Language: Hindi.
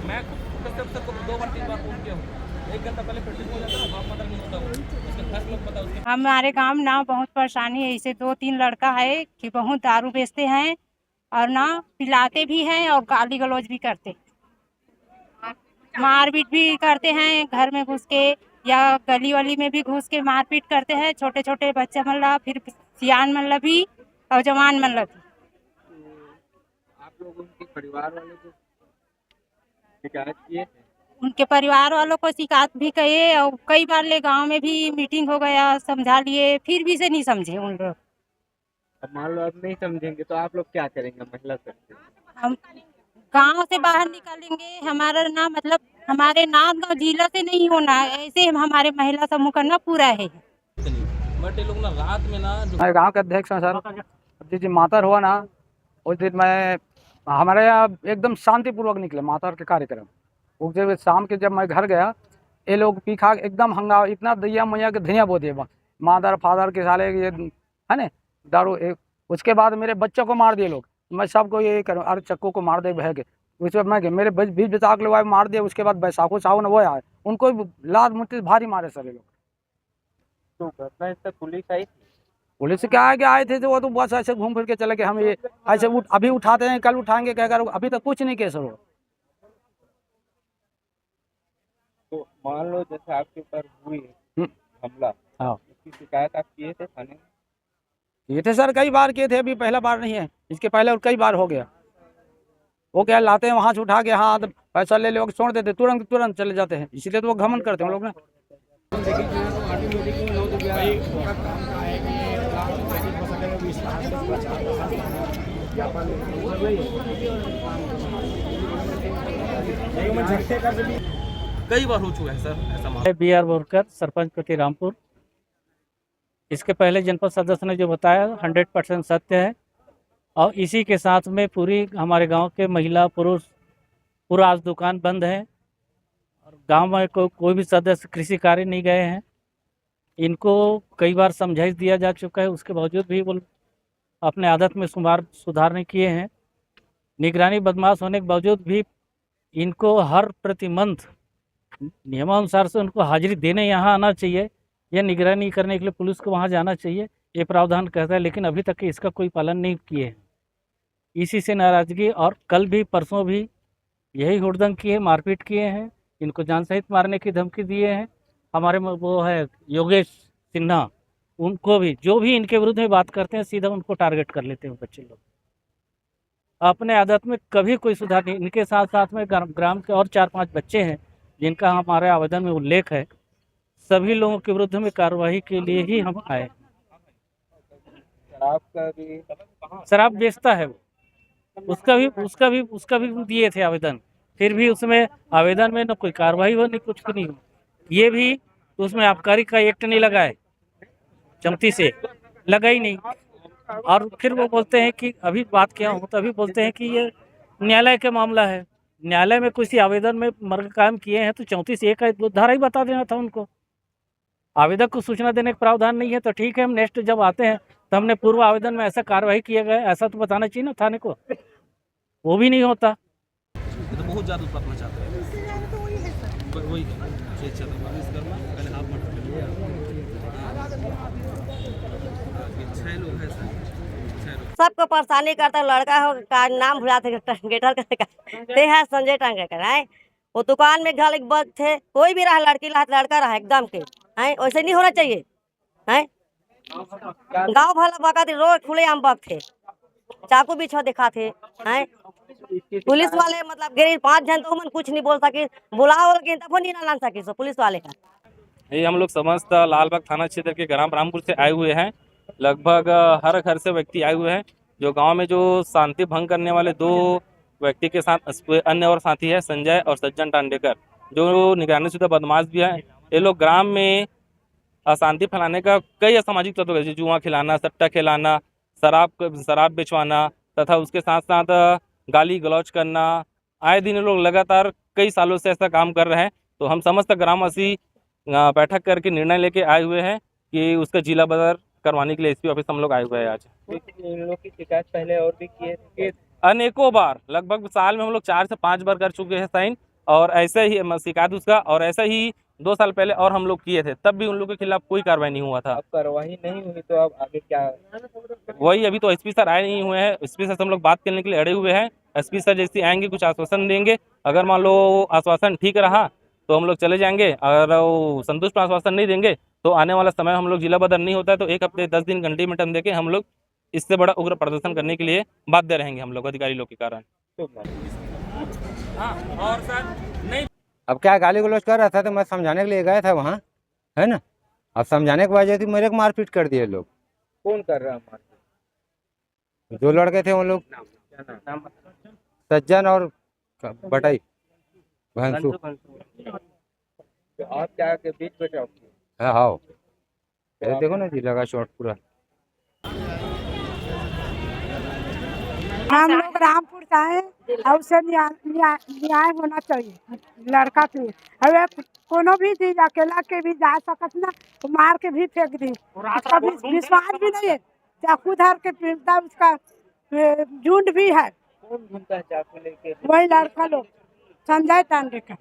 मैं खुद को 2 बार 3 बार फोन किया हूँ। 1 घंटा पहले पेट्रोल हो जाता है, बाप पता नहीं होता, उसके घर के लोग पता उसके। हमारे गांव में ना बहुत परेशानी है। इसे 2-3 लड़का है कि बहुत दारू बेचते हैं और ना पिलाते भी हैं और गाली गलौज भी करते, मारपीट भी करते हैं घर में घुस के या गली वली में भी घुस के मारपीट करते हैं। छोटे छोटे बच्चे मतलब फिर सियान मतलब भी और जवान मतलब भी। आप लोग उनके परिवार वाले को शिकायत किए थे? उनके परिवार वालों को शिकायत भी किए और कई बार ले गांव में भी मीटिंग हो गया, समझा लिए, फिर भी से नहीं समझे उन लोग। अब मान लो अब नहीं समझेंगे तो आप लोग क्या करेंगे महिला सकते? हम गांव से बाहर निकालेंगे। हमारा ना मतलब हमारे नांदगांव जिला से नहीं होना है, ऐसे हमारे महिला समूह का ना पूरा है। बट ये लोग ना रात में ना जो मैं गांव के अध्यक्ष हूँ सर। जिस दिन मातर हुआ ना उस दिन मैं हमारे यहाँ एकदम शांतिपूर्वक निकले मातर के कार्यक्रम। उस दिन शाम के जब मैं घर गया ये लोग पी खा एकदम हंगामा, इतना दैया मैया के धनिया बो दिए मादर फादर के साले ये है ना दारू उसके बाद मेरे बच्चों को मार दिए लोग। मैं सबको यही करूँ, अरे चक्कू को मार दे बह के उसमें मैं मेरे बीच बचा के लोग मार दिए। उसके बाद बैसाखू साहू ने वो आए उनको लात मुट्ठी भारी मारे सर ये लोग। तो घटना स्थल पुलिस आई थी? पुलिस क्या है कि आए थे तो वो तो बस ऐसे घूम फिर के चले गए। हम ये ऐसे अभी उठाते हैं कल उठाएंगे कहकर अभी तक कुछ नहीं केस हो। तो मान लो जैसे आपके ऊपर हुई हमला, हाँ उसकी शिकायत आप किए थे थाने में? ये थे सर, कई बार किए थे, अभी पहला बार नहीं है, इसके पहले और कई बार हो गया। वो क्या लाते हैं वहाँ से उठा के हाँ तो पैसा ले ले छोड़ देते, तुरंत तुरंत चले जाते हैं, इसीलिए तो वो घमंड करते हैं लोग ना। कई बार हो चुका है सर ऐसा मामला। BR बोरकर, सरपंच प्रति रामपुर। इसके पहले जनपद सदस्य ने जो बताया 100% सत्य है और इसी के साथ में पूरी हमारे गांव के महिला पुरुष पूरा आज दुकान बंद है और गांव में कोई भी सदस्य कृषि कार्य नहीं गए हैं। इनको कई बार समझाइश दिया जा चुका है, उसके बावजूद भी वो अपने आदत में सुधार नहीं किए हैं। निगरानी बदमाश होने के बावजूद भी इनको हर प्रति मंथ नियमानुसार से उनको हाजिरी देने यहाँ आना चाहिए या निगरानी करने के लिए पुलिस को वहाँ जाना चाहिए, ये प्रावधान कहता है, लेकिन अभी तक इसका कोई पालन नहीं किए हैं। इसी से नाराज़गी और कल भी परसों भी यही हुड़दंग किए, मारपीट किए हैं, इनको जान सहित मारने की धमकी दिए हैं। हमारे वो है योगेश सिन्हा, उनको भी जो भी इनके विरुद्ध में बात करते हैं सीधा उनको टारगेट कर लेते हैं बच्चे लोग। अपने आदत में कभी कोई सुधार नहीं। इनके साथ साथ में ग्राम के और 4-5 बच्चे हैं जिनका हमारे आवेदन में उल्लेख है। सभी लोगों के विरुद्ध में कार्रवाई के लिए ही हम आए। शराब बेचता है वो, उसका भी दिए थे आवेदन, फिर भी उसमें आवेदन में न कोई कार्रवाई हो न कुछ नहीं हो। ये भी उसमें आबकारी का एक्ट नहीं लगा है, चमती से लगा ही नहीं। और फिर वो बोलते हैं कि अभी बात किया हूँ तो अभी बोलते हैं कि ये न्यायालय का मामला है। न्यायालय में किसी आवेदन में मर्ग कायम किए हैं तो 34(1) का धारा ही बता देना था उनको। आवेदक को सूचना देने का प्रावधान नहीं है तो ठीक है, हम नेक्स्ट जब आते हैं तो हमने पूर्व आवेदन में ऐसा कार्रवाई किया गया ऐसा तो बताना चाहिए ना थाने को, वो भी नहीं होता। तो बहुत ज़्यादा उत्पादना चाहते हैं, वही करना पहले हाफ मटर ले लिया। 6 लोग हैं सर, 6 लोग सबको परेशानी करता है। लड़का हो का नाम भुला थे गेटर ते है संजय टांगेकर है। वो दुकान में घर एक बग थे, कोई भी रहा लड़की रहा लड़का रहा एकदम के है, वैसे नहीं होना चाहिए है। गांव भला बका थे, रोज खुले आम बग थे, चाकू बिछो दिखा थे है। पुलिस वाले मतलब गिरी 5 जन तो मन कुछ नहीं बोल सके, बुलाओ लेकिन तब नहीं ना लान सके सो पुलिस वाले का। ये हम लोग समस्त लालबाग थाना क्षेत्र के ग्राम रामपुर से आए हुए हैं। लगभग हर घर से व्यक्ति आए हुए हैं जो गांव में जो शांति भंग करने वाले 2 व्यक्ति के साथ अन्य और साथी है संजय और सज्जन टांडेकर, जो निगरानी शुदा बदमाश भी हैं। ये लोग ग्राम में अशांति फैलाने का कई असामाजिक तत्व जैसे जुआ खिलाना, सट्टा खिलाना, शराब बेचवाना तथा उसके साथ साथ गाली गलौज करना, आए दिन लोग लगातार कई सालों से ऐसा काम कर रहे हैं। तो हम समस्त ग्रामवासी बैठक करके निर्णय लेके आए हुए हैं कि उसका जिला बदर करवाने के लिए SP ऑफिस हम लोग आए हुए हैं आज। इन लोगों की शिकायत पहले और भी किए थे? अनेकों बार, लगभग साल में हम लोग 4 से 5 बार कर चुके हैं साइन, और ऐसे ही शिकायत उसका, और ऐसा ही 2 साल पहले और हम लोग किए थे, तब भी उन लोगों के खिलाफ कोई कार्रवाई नहीं हुआ था। अब कार्रवाई नहीं हुई तो अब आगे क्या? वही अभी तो एसपी सर आए नहीं हुए हैं, एसपी सर से हम लोग बात करने के लिए अड़े हुए हैं। एसपी सर जैसे आएंगे कुछ आश्वासन देंगे, अगर मान लो आश्वासन ठीक रहा तो हम लोग चले जाएंगे, अगर वो संतुष्ट आश्वासन नहीं देंगे तो आने वाला समय हम लोग जिला बदल नहीं होता है तो 1 हफ्ते 10 दिन घंटे में टर्म देके हम लोग इससे बड़ा उग्र प्रदर्शन करने के लिए बाध्य रहेंगे हम लोग अधिकारी लोग के कारण। और सर नहीं, अब क्या गाली गलौज कर रहा था तो मैं समझाने के लिए गया था वहाँ, है ना। अब समझाने के वजह से मेरे को मारपीट कर दिए लोग। कौन कर रहा है मारपीट? जो लड़के थे उन लोग, क्या नाम? सज्जन और बटाई भंसू। तो आप क्या के बीच बचाव किए? हाँ हाँ, ये देखो ना जी, लगा शॉट पूरा। हम लोग रामपुर से आए और उसे न्याय होना चाहिए लड़का के। अरे कोनो भी चीज अकेला के भी जा सकत ना, तो मार के भी फेंक दी, उसका विश्वास भी नहीं है। चाकू धार के पीटता, उसका झुंड भी है। कौन घूमता है चाकू लेके? वही लड़का लोग, संजय टांडे का।